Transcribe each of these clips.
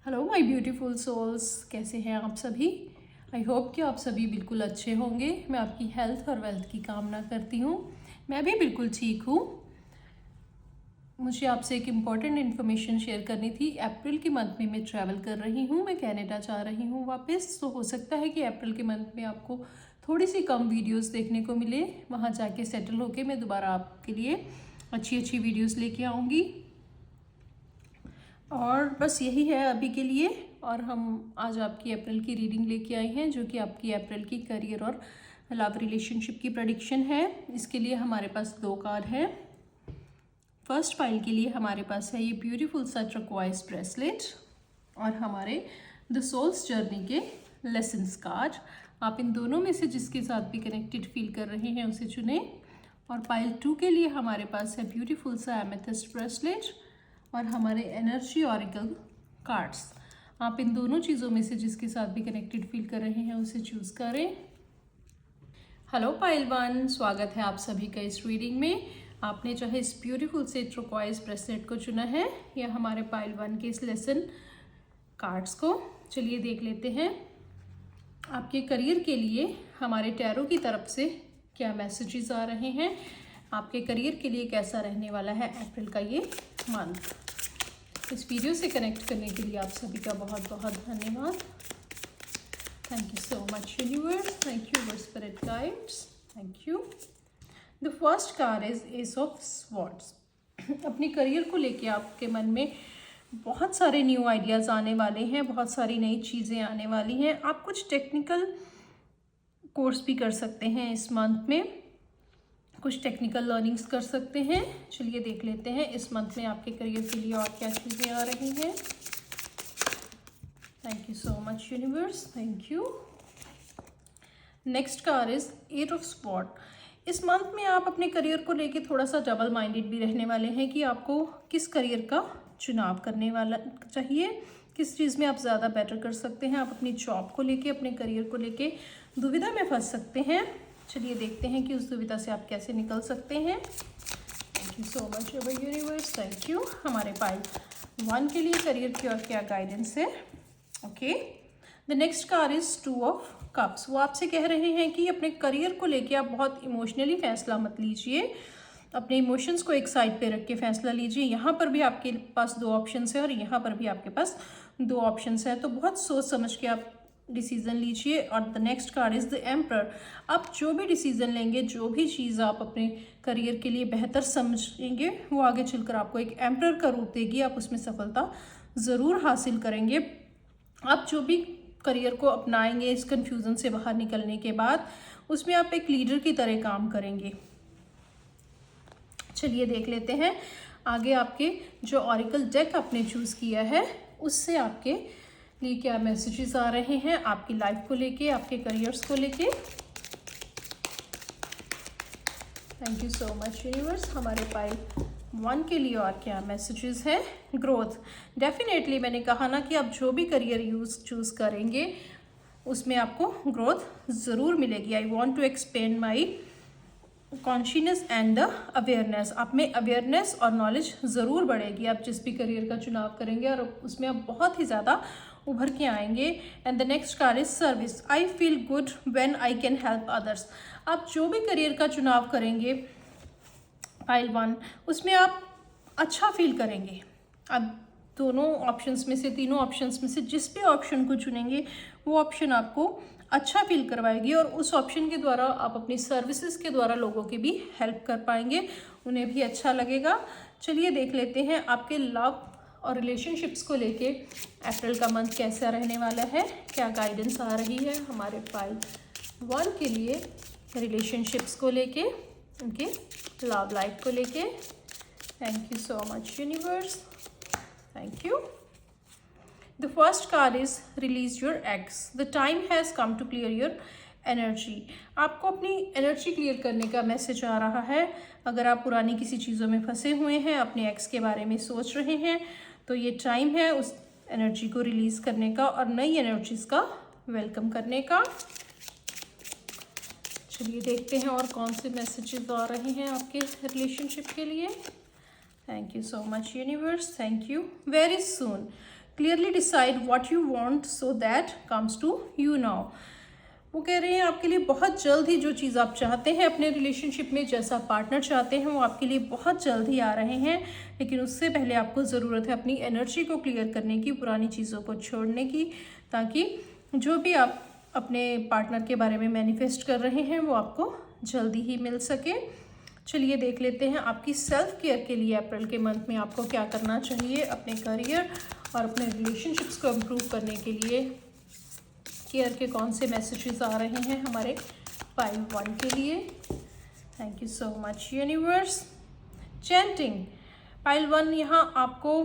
Hello my beautiful souls, कैसे हैं आप सभी। आई होप कि आप सभी बिल्कुल अच्छे होंगे। मैं आपकी हेल्थ और वेल्थ की कामना करती हूँ। मैं भी बिल्कुल ठीक हूँ। मुझे आपसे एक इम्पॉर्टेंट इन्फॉर्मेशन शेयर करनी थी। अप्रैल के मंथ में मैं ट्रैवल कर रही हूँ, मैं कनाडा जा रही हूँ वापस। तो हो सकता है कि अप्रैल के मंथ में आपको थोड़ी सी कम वीडियोस देखने को मिले। वहाँ जाके सेटल होके मैं दोबारा आपके लिए अच्छी अच्छी वीडियोस लेके आऊँगी। और बस यही है अभी के लिए। और हम आज आपकी अप्रैल की रीडिंग लेके आए हैं, जो कि आपकी अप्रैल की करियर और लव रिलेशनशिप की प्रेडिक्शन है। इसके लिए हमारे पास 2 कार्ड हैं। फर्स्ट पाइल के लिए हमारे पास है ये ब्यूटीफुल सा टर्कोइज ब्रेसलेट और हमारे द सोल्स जर्नी के लेसन्स कार्ड। आप इन दोनों में से जिसके साथ भी कनेक्टेड फील कर रहे हैं उसे चुनें। और पाइल 2 के लिए हमारे पास है ब्यूटीफुल सा एमेथिस्ट ब्रेसलेट और हमारे एनर्जी ऑरिकल कार्ड्स। आप इन दोनों चीज़ों में से जिसके साथ भी कनेक्टेड फील कर रहे हैं उसे चूज़ करें। हेलो पाइल 1, स्वागत है आप सभी का इस रीडिंग में। आपने चाहे इस ब्यूटीफुल से टर्कोइज ब्रेसलेट को चुना है या हमारे पाइल 1 के इस लेसन कार्ड्स को। चलिए देख लेते हैं आपके करियर के लिए हमारे टैरो की तरफ से क्या मैसेजेस आ रहे हैं। आपके करियर के लिए कैसा रहने वाला है अप्रैल का ये मंथ। इस वीडियो से कनेक्ट करने के लिए आप सभी का बहुत बहुत धन्यवाद। Thank you so much universe, thank you were spirit guides, thank you. The first card is S of swords. अपने करियर को लेके आपके मन में बहुत सारे न्यू आइडियाज़ आने वाले हैं, बहुत सारी नई चीज़ें आने वाली हैं। आप कुछ टेक्निकल कोर्स भी कर सकते हैं इस मंथ में, कुछ टेक्निकल लर्निंग्स कर सकते हैं। चलिए देख लेते हैं इस मंथ में आपके करियर के लिए और क्या चीज़ें आ रही हैं। Thank you so much universe, thank you. Next card is 8 of sword. इस मंथ में आप अपने करियर को लेके थोड़ा सा डबल माइंडेड भी रहने वाले हैं कि आपको किस करियर का चुनाव करने वाला चाहिए, किस चीज़ में आप ज़्यादा बेटर कर सकते हैं। आप अपनी जॉब को लेके, अपने करियर को लेके दुविधा में फंस सकते हैं। चलिए देखते हैं कि उस दुविधा से आप कैसे निकल सकते हैं। Thank you so much ever universe, thank you. हमारे पाइल 1 के लिए करियर की और क्या गाइडेंस है। Okay, the next card is 2 of cups. वो आपसे कह रहे हैं कि अपने करियर को लेके आप बहुत इमोशनली फैसला मत लीजिए, अपने इमोशंस को एक साइड पे रख के फैसला लीजिए। यहाँ पर भी आपके पास 2 ऑप्शंस है और यहाँ पर भी आपके पास 2 ऑप्शंस है, तो बहुत सोच समझ के आप डिसीजन लीजिए। और the next card is the emperor. आप जो भी डिसीजन लेंगे, जो भी चीज़ आप अपने करियर के लिए बेहतर समझेंगे, वो आगे चलकर आपको एक एम्परर का रूप देगी। आप उसमें सफलता ज़रूर हासिल करेंगे। आप जो भी करियर को अपनाएंगे इस कन्फ्यूज़न से बाहर निकलने के बाद, उसमें आप एक लीडर की तरह काम करेंगे। चलिए देख लेते हैं आगे आपके जो ऑरिकल डेक आपने चूज़ किया है उससे आपके लिए क्या मैसेजेस आ रहे हैं, आपकी लाइफ को लेके, आपके करियर्स को लेके। Thank you so much universe. हमारे पाइल 1 के लिए और क्या मैसेजेस हैं। ग्रोथ, डेफिनेटली मैंने कहा ना कि आप जो भी करियर चूज़ करेंगे उसमें आपको ग्रोथ ज़रूर मिलेगी। I want to expand my consciousness and the awareness. आप में अवेयरनेस और नॉलेज ज़रूर बढ़ेगी आप जिस भी करियर का चुनाव करेंगे, और उसमें आप बहुत ही ज़्यादा उभर के आएंगे। And the next card is service. I feel good when I can help others. आप जो भी करियर का चुनाव करेंगे पाइल 1, उसमें आप अच्छा फील करेंगे। आप दोनों ऑप्शंस में से, तीनों ऑप्शंस में से जिस भी ऑप्शन को चुनेंगे वो ऑप्शन आपको अच्छा फील करवाएगी, और उस ऑप्शन के द्वारा आप अपनी सर्विसेज के द्वारा लोगों की भी हेल्प कर पाएंगे, उन्हें भी अच्छा लगेगा। चलिए देख लेते हैं आपके लव और रिलेशनशिप्स को लेके अप्रैल का मंथ कैसा रहने वाला है, क्या गाइडेंस आ रही है हमारे पाइल 1 के लिए रिलेशनशिप्स को लेके, उनके लव लाइफ को लेके। Thank you so much universe, thank you. The first card is release your eggs. The time has come to clear your energy. आपको अपनी एनर्जी क्लियर करने का मैसेज आ रहा है। अगर आप पुरानी किसी चीज़ों में फंसे हुए हैं, अपने एक्स के बारे में सोच रहे हैं, तो ये टाइम है उस एनर्जी को रिलीज़ करने का और नई एनर्जीज का वेलकम करने का। चलिए देखते हैं और कौन से मैसेजेस आ रहे हैं आपके रिलेशनशिप के लिए। Thank you so much universe, thank you. Very soon clearly decide what you want so that comes to you now. वो कह रहे हैं आपके लिए बहुत जल्द ही जो चीज़ आप चाहते हैं अपने रिलेशनशिप में, जैसा पार्टनर चाहते हैं, वो आपके लिए बहुत जल्द ही आ रहे हैं। लेकिन उससे पहले आपको ज़रूरत है अपनी एनर्जी को क्लियर करने की, पुरानी चीज़ों को छोड़ने की, ताकि जो भी आप अपने पार्टनर के बारे में मैनिफेस्ट कर रहे हैं वो आपको जल्दी ही मिल सके। चलिए देख लेते हैं आपकी सेल्फ केयर के लिए अप्रैल के मंथ में आपको क्या करना चाहिए अपने करियर और अपने रिलेशनशिप्स को इम्प्रूव करने के लिए। केयर के कौन से मैसेजेस आ रहे हैं हमारे पाइल 1 के लिए। Thank you so much universe. Chanting pile 1, यहाँ आपको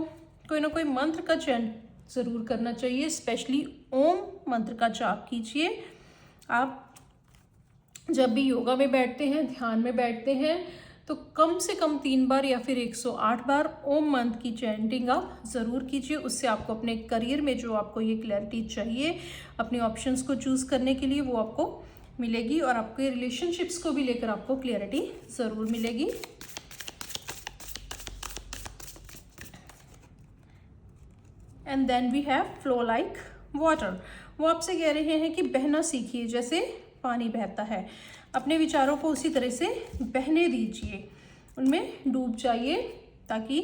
कोई ना कोई मंत्र का चैंट ज़रूर करना चाहिए, स्पेशली ओम मंत्र का जाप कीजिए। आप जब भी योगा में बैठते हैं, ध्यान में बैठते हैं, तो कम से कम 3 बार या फिर 108 बार ओम मंत्र की चैंटिंग आप ज़रूर कीजिए। उससे आपको अपने करियर में जो आपको ये क्लैरिटी चाहिए अपने ऑप्शंस को चूज़ करने के लिए, वो आपको मिलेगी और आपके रिलेशनशिप्स को भी लेकर आपको क्लैरिटी ज़रूर मिलेगी। And then we have flow like water. वो आपसे कह रहे हैं कि बहना सीखिए जैसे पानी बहता है। अपने विचारों को उसी तरह से बहने दीजिए, उनमें डूब जाइए ताकि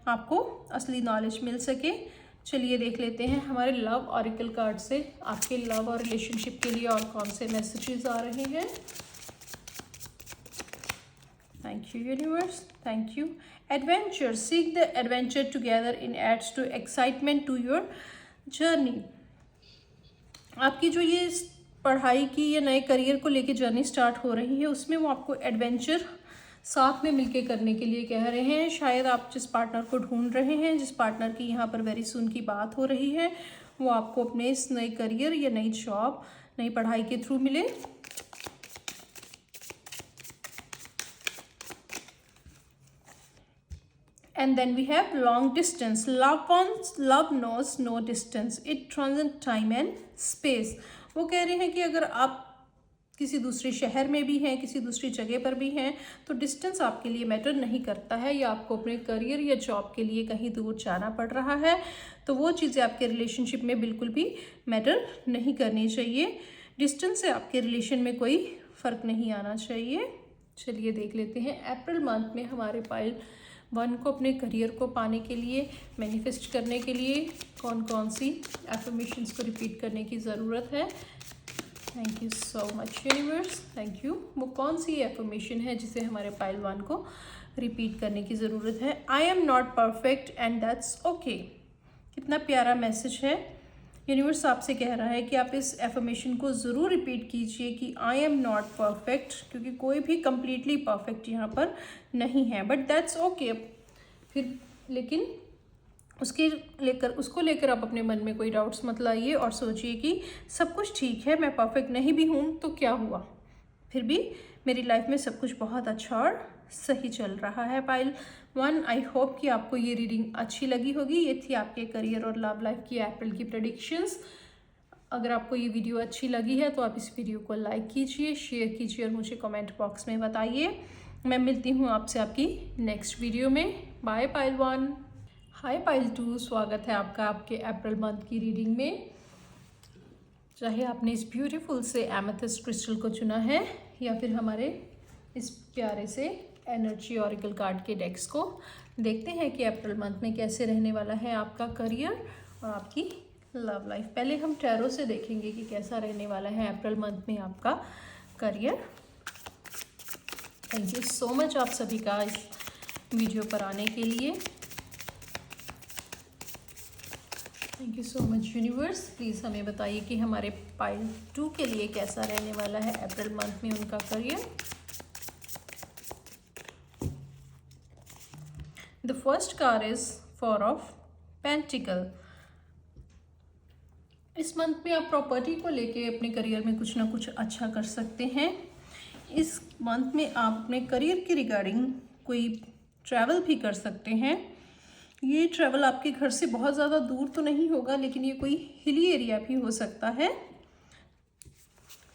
आपको असली नॉलेज मिल सके। चलिए देख लेते हैं हमारे लव ऑरिकल कार्ड से आपके लव और रिलेशनशिप के लिए और कौन से मैसेजेस आ रहे हैं। Thank you universe, thank you. Adventure, seek the adventure together in adds to excitement to your journey. आपकी जो ये पढ़ाई की या नए करियर को लेके जर्नी स्टार्ट हो रही है, उसमें वो आपको एडवेंचर साथ में मिलके करने के लिए कह रहे हैं। शायद आप जिस पार्टनर को ढूंढ रहे हैं, जिस पार्टनर की यहाँ पर वेरी सून की बात हो रही है, वो आपको अपने इस नए करियर या नई जॉब, नई पढ़ाई के थ्रू मिले। And then we have long distance. Love knows no distance. It transcends time and space. वो कह रहे हैं कि अगर आप किसी दूसरे शहर में भी हैं, किसी दूसरी जगह पर भी हैं, तो डिस्टेंस आपके लिए मैटर नहीं करता है, या आपको अपने करियर या जॉब के लिए कहीं दूर जाना पड़ रहा है, तो वो चीज़ें आपके रिलेशनशिप में बिल्कुल भी मैटर नहीं करनी चाहिए। डिस्टेंस से आपके रिलेशन में कोई फ़र्क नहीं आना चाहिए। चलिए देख लेते हैं अप्रैल मंथ में हमारे पाइल 1 को अपने करियर को पाने के लिए, मैनिफेस्ट करने के लिए कौन कौन सी एफर्मेशंस को रिपीट करने की ज़रूरत है। Thank you so much universe, thank you. वो कौन सी एफर्मेशन है जिसे हमारे पाइल 1 को रिपीट करने की ज़रूरत है। I am not perfect and that's okay. कितना प्यारा मैसेज है। यूनिवर्स आपसे कह रहा है कि आप इस एफर्मेशन को ज़रूर रिपीट कीजिए कि आई एम नॉट परफेक्ट, क्योंकि कोई भी कम्प्लीटली परफेक्ट यहाँ पर नहीं है, बट दैट्स ओके। फिर लेकिन उसको लेकर आप अपने मन में कोई डाउट्स मत लाइए और सोचिए कि सब कुछ ठीक है, मैं परफेक्ट नहीं भी हूँ तो क्या हुआ, फिर भी मेरी लाइफ में सब कुछ बहुत अच्छा और सही चल रहा है। पाइल 1, आई होप कि आपको ये रीडिंग अच्छी लगी होगी। ये थी आपके करियर और लव लाइफ की अप्रैल की प्रेडिक्शंस। अगर आपको ये वीडियो अच्छी लगी है तो आप इस वीडियो को लाइक कीजिए, शेयर कीजिए और मुझे कमेंट बॉक्स में बताइए। मैं मिलती हूँ आपसे आपकी नेक्स्ट वीडियो में। Bye pile 1। हाय पाइल 2, स्वागत है आपका आपके अप्रैल मंथ की रीडिंग में। चाहे आपने इस ब्यूटीफुल से एमेथिस्ट क्रिस्टल को चुना है या फिर हमारे इस प्यारे से एनर्जी ऑरिकल कार्ड के डेक्स को, देखते हैं कि अप्रैल मंथ में कैसे रहने वाला है आपका करियर और आपकी लव लाइफ। पहले हम टैरो से देखेंगे कि कैसा रहने वाला है अप्रैल मंथ में आपका career. Thank you so much आप सभी का इस वीडियो पर आने के लिए। Thank you so much universe. Please हमें बताइए कि हमारे पाइल 2 के लिए कैसा रहने वाला है अप्रैल मंथ में उनका career. The first card is 4 of pentacle. इस मंथ में आप प्रॉपर्टी को लेके अपने करियर में कुछ ना कुछ अच्छा कर सकते हैं। इस मंथ में आप अपने करियर के रिगार्डिंग कोई ट्रैवल भी कर सकते हैं। ये ट्रैवल आपके घर से बहुत ज़्यादा दूर तो नहीं होगा, लेकिन ये कोई हिली एरिया भी हो सकता है।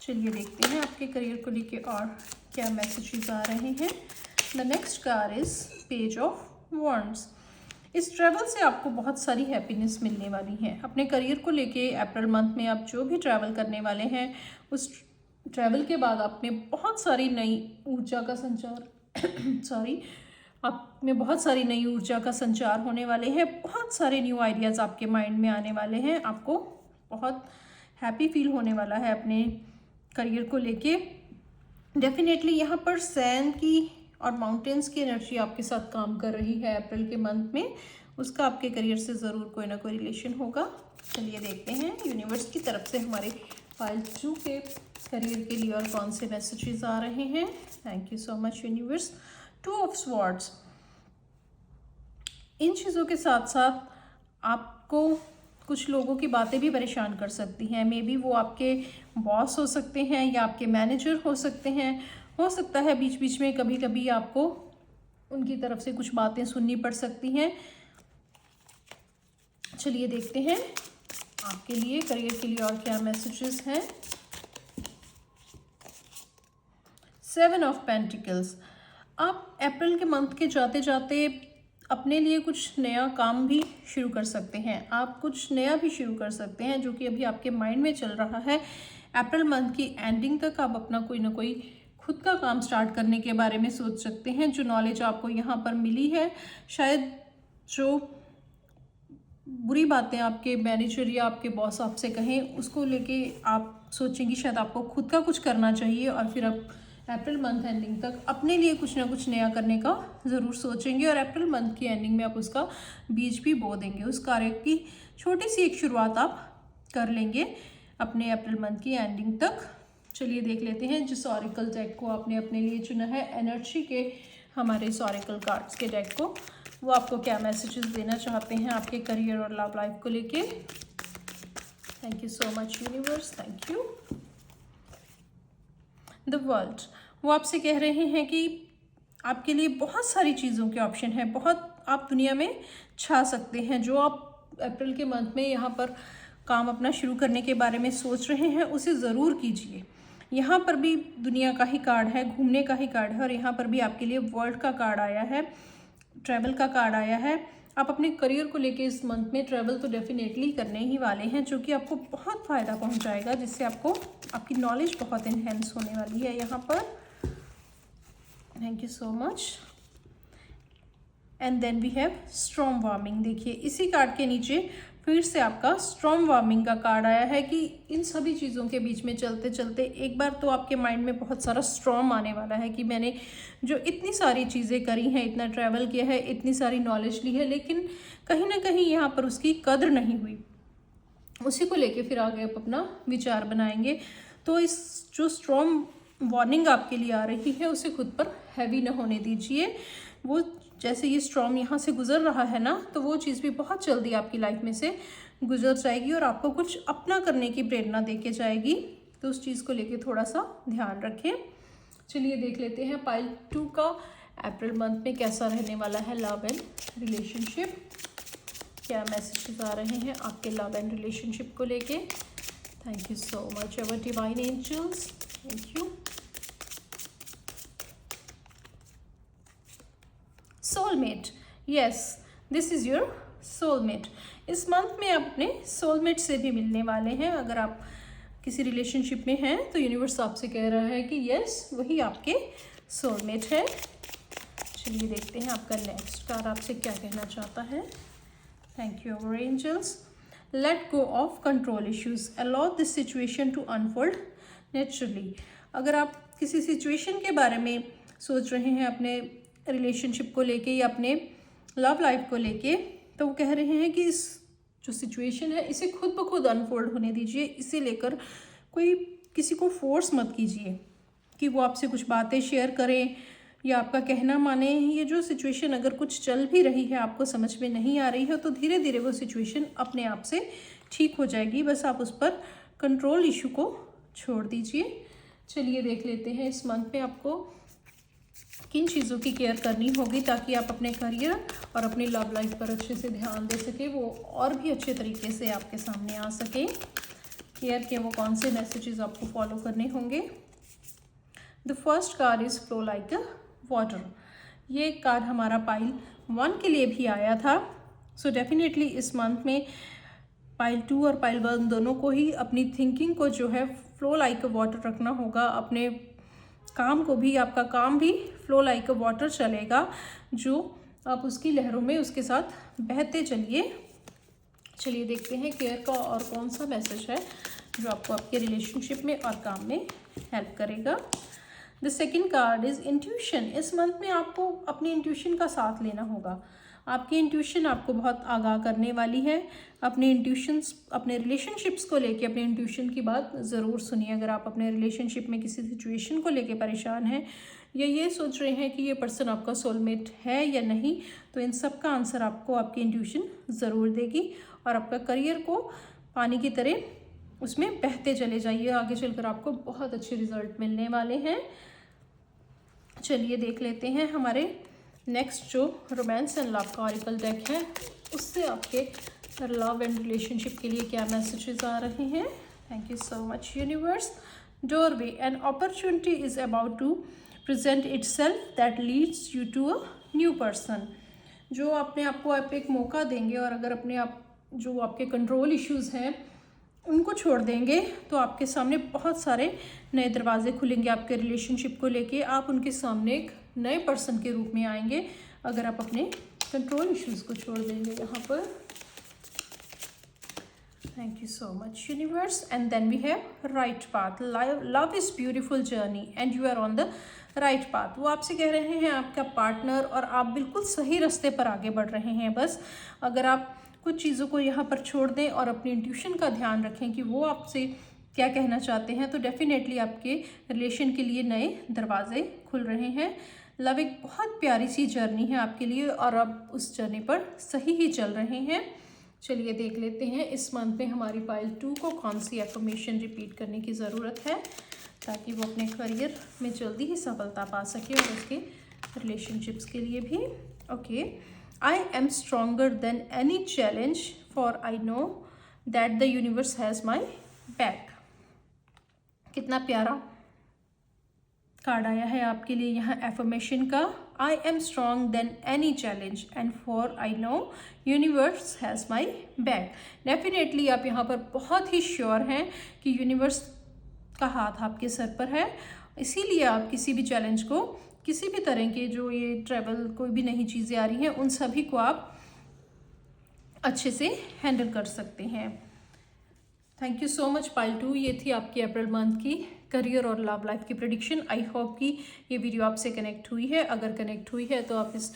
चलिए देखते हैं आपके करियर को लेके और क्या मैसेजेस आ रहे हैं। The next card is page of wands. इस ट्रैवल से आपको बहुत सारी हैप्पीनेस मिलने वाली है। अपने करियर को लेके अप्रैल मंथ में आप जो भी ट्रैवल करने वाले हैं, उस ट्रैवल के बाद आप में बहुत सारी नई ऊर्जा का संचार सॉरी आप में बहुत सारी नई ऊर्जा का संचार होने वाले हैं। बहुत सारे न्यू आइडियाज़ आपके माइंड में आने वाले हैं। आपको बहुत हैप्पी फील होने वाला है अपने करियर को लेके। डेफिनेटली यहाँ पर सैंड की और माउंटेन्स की एनर्जी आपके साथ काम कर रही है अप्रैल के मंथ में। उसका आपके करियर से ज़रूर कोई ना कोई रिलेशन होगा। चलिए देखते हैं यूनिवर्स की तरफ से हमारे पाइल 2 के करियर के लिए और कौन से मैसेजेस आ रहे हैं। Thank you so much universe. 2 of swords. इन चीज़ों के साथ साथ आपको कुछ लोगों की बातें भी परेशान कर सकती हैं। मे बी वो आपके बॉस हो सकते हैं या आपके मैनेजर हो सकते हैं। हो सकता है बीच बीच में कभी कभी आपको उनकी तरफ से कुछ बातें सुननी पड़ सकती हैं। चलिए देखते हैं आपके लिए करियर के लिए और क्या मैसेजेस हैं। 7 ऑफ पेंटिकल्स। आप अप्रैल के मंथ के जाते जाते अपने लिए कुछ नया काम भी शुरू कर सकते हैं। आप कुछ नया भी शुरू कर सकते हैं जो कि अभी आपके माइंड में चल रहा है। अप्रैल मंथ की एंडिंग तक आप अपना कोई ना कोई खुद का काम स्टार्ट करने के बारे में सोच सकते हैं। जो नॉलेज आपको यहाँ पर मिली है, शायद जो बुरी बातें आपके मैनेजर या आपके बॉस आपसे कहें, उसको लेके आप सोचेंगी शायद आपको खुद का कुछ करना चाहिए और फिर आप अप्रैल मंथ एंडिंग तक अपने लिए कुछ ना कुछ नया करने का ज़रूर सोचेंगे और अप्रैल मंथ की एंडिंग में आप उसका बीज भी बो देंगे। उस कार्य की छोटी सी एक शुरुआत आप कर लेंगे अपने अप्रैल मंथ की एंडिंग तक। चलिए देख लेते हैं जिस ऑरेकल डेक को आपने अपने लिए चुना है, एनर्जी के हमारे इस ऑरेकल कार्ड्स के डेक को, वो आपको क्या मैसेजेस देना चाहते हैं आपके करियर और लव लाइफ को लेके। Thank you so much universe, thank you. The world, वो आपसे कह रहे हैं कि आपके लिए बहुत सारी चीज़ों के ऑप्शन है, बहुत आप दुनिया में छा सकते हैं। जो आप अप्रैल के मंथ में यहाँ पर काम अपना शुरू करने के बारे में सोच रहे हैं उसे ज़रूर कीजिए। यहाँ पर भी दुनिया का ही कार्ड है, घूमने का ही कार्ड है और यहाँ पर भी आपके लिए वर्ल्ड का कार्ड आया है, ट्रैवल का कार्ड आया है। आप अपने करियर को लेके इस मंथ में ट्रैवल तो डेफिनेटली करने ही वाले हैं जो कि आपको बहुत फ़ायदा पहुंचाएगा, जिससे आपको आपकी नॉलेज बहुत इन्हेंस होने वाली है यहाँ पर। Thank you so much. And then we have storm warming. देखिए इसी कार्ड के नीचे फिर से आपका स्टॉर्म वार्मिंग का कार्ड आया है कि इन सभी चीज़ों के बीच में चलते चलते एक बार तो आपके माइंड में बहुत सारा स्टॉर्म आने वाला है कि मैंने जो इतनी सारी चीज़ें करी हैं, इतना ट्रैवल किया है, इतनी सारी नॉलेज ली है, लेकिन कहीं ना कहीं यहाँ पर उसकी कद्र नहीं हुई। उसी को लेके फिर आगे आप अपना विचार बनाएंगे। तो इस जो स्टॉर्म वार्निंग आपके लिए आ रही है उसे खुद पर हैवी न होने दीजिए। वो जैसे ये स्टॉर्म यहाँ से गुजर रहा है ना, तो वो चीज़ भी बहुत जल्दी आपकी लाइफ में से गुजर जाएगी और आपको कुछ अपना करने की प्रेरणा देके जाएगी। तो उस चीज़ को लेके थोड़ा सा ध्यान रखें। चलिए देख लेते हैं पाइल 2 का अप्रैल मंथ में कैसा रहने वाला है लव एंड रिलेशनशिप। क्या मैसेजेस आ रहे हैं आपके लव एंड रिलेशनशिप को लेके। Thank you so much our divine angels, thank you. Soulmate, yes this is your soulmate. इस मंथ में आप अपने सोलमेट से भी मिलने वाले हैं। अगर आप किसी रिलेशनशिप में हैं तो यूनिवर्स आपसे कह रहा है कि यस वही आपके सोलमेट है। चलिए देखते हैं आपका नेक्स्ट कार्ड आपसे क्या कहना चाहता है। Thank you our angels. Let go of control issues, allow this situation to unfold naturally. अगर आप किसी सिचुएशन के बारे में सोच रहे हैं अपने रिलेशनशिप को लेके या अपने लव लाइफ को लेके, तो वो कह रहे हैं कि इस जो सिचुएशन है इसे खुद ब खुद अनफोल्ड होने दीजिए। इसे लेकर कोई किसी को फोर्स मत कीजिए कि वो आपसे कुछ बातें शेयर करें या आपका कहना माने। ये जो सिचुएशन अगर कुछ चल भी रही है आपको समझ में नहीं आ रही है तो धीरे धीरे वो सिचुएशन अपने आप से ठीक हो जाएगी। बस आप उस पर कंट्रोल इशू को छोड़ दीजिए। चलिए देख लेते हैं इस मंथ में आपको किन चीज़ों की केयर करनी होगी ताकि आप अपने करियर और अपनी लव लाइफ पर अच्छे से ध्यान दे सके, वो और भी अच्छे तरीके से आपके सामने आ सके। केयर के वो कौन से मैसेजेस आपको फॉलो करने होंगे। The first card is flow like a water. ये कार्ड हमारा पाइल 1 के लिए भी आया था सो डेफिनेटली इस मंथ में पाइल 2 और पाइल 1 दोनों को ही अपनी थिंकिंग को जो है फ्लो लाइक अ वाटर रखना होगा। अपने काम को भी, आपका काम भी फ्लो लाइक अ वाटर चलेगा, जो आप उसकी लहरों में उसके साथ बहते चलिए। चलिए देखते हैं केयर का और कौन सा मैसेज है जो आपको आपके रिलेशनशिप में और काम में हेल्प करेगा। The second card is intuition. इस मंथ में आपको अपनी इंट्यूशन का साथ लेना होगा। आपकी इंट्यूशन आपको बहुत आगाह करने वाली है। अपने इंट्यूशंस, अपने रिलेशनशिप्स को लेके अपने इंट्यूशन की बात ज़रूर सुनिए। अगर आप अपने रिलेशनशिप में किसी सिचुएशन को लेके परेशान हैं या ये सोच रहे हैं कि ये पर्सन आपका सोलमेट है या नहीं, तो इन सब का आंसर आपको आपकी इंट्यूशन ज़रूर देगी। और आपका करियर को पानी की तरह उसमें बहते चले जाइए, आगे चलकर आपको बहुत अच्छे रिजल्ट मिलने वाले हैं। चलिए देख लेते हैं हमारे नेक्स्ट जो रोमांस एंड लव का ऑरिकल डेक है, उससे आपके लव एंड रिलेशनशिप के लिए क्या मैसेजेस आ रहे हैं। Thank you so much universe. Doorway, an opportunity is about to present itself that leads you to a new person. जो अपने आप को आप एक मौका देंगे और अगर अपने आप जो आपके कंट्रोल इश्यूज हैं उनको छोड़ देंगे तो आपके सामने बहुत सारे नए दरवाजे खुलेंगे। आपके रिलेशनशिप को लेके आप उनके सामने एक नए पर्सन के रूप में आएंगे अगर आप अपने कंट्रोल इश्यूज को छोड़ देंगे यहाँ पर। Thank you so much universe. And then we have right path. Love is beautiful journey and you are on the right path. वो आपसे कह रहे हैं आपका पार्टनर और आप बिल्कुल सही रास्ते पर आगे बढ़ रहे हैं। बस अगर आप कुछ चीज़ों को यहाँ पर छोड़ दें और अपनी इंट्यूशन का ध्यान रखें कि वो आपसे क्या कहना चाहते हैं, तो डेफिनेटली आपके रिलेशन के लिए नए दरवाजे खुल रहे हैं। लव एक बहुत प्यारी सी जर्नी है आपके लिए और आप उस जर्नी पर सही ही चल रहे हैं। चलिए देख लेते हैं इस मंथ में हमारी पाइल 2 को कौन सी एफर्मेशन रिपीट करने की ज़रूरत है ताकि वो अपने करियर में जल्दी ही सफलता पा सके और उसके रिलेशनशिप्स के लिए भी। Okay, I am stronger than any challenge, for I know that the universe has my back. कितना प्यारा कार्ड आया है आपके लिए यहाँ एफर्मेशन का। I am strong than any challenge and for I know universe has my back. Definitely आप यहाँ पर बहुत ही श्योर हैं कि यूनिवर्स का हाथ आपके सर पर है, इसीलिए आप किसी भी चैलेंज को, किसी भी तरह के जो ये ट्रैवल कोई भी नई चीज़ें आ रही हैं उन सभी को आप अच्छे से हैंडल कर सकते हैं। Thank you so much pile 2। ये थी आपकी अप्रैल मंथ की करियर और लव लाइफ की प्रेडिक्शन। आई होप कि ये वीडियो आपसे कनेक्ट हुई है। अगर कनेक्ट हुई है तो आप इस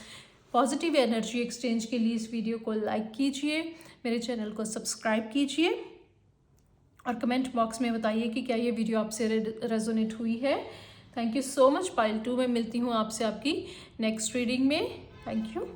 पॉजिटिव एनर्जी एक्सचेंज के लिए इस वीडियो को लाइक कीजिए, मेरे चैनल को सब्सक्राइब कीजिए और कमेंट बॉक्स में बताइए कि क्या ये वीडियो आपसे रेजोनेट हुई है। Thank you so much pile 2। मैं मिलती हूँ आपसे आपकी नेक्स्ट रीडिंग में। Thank you.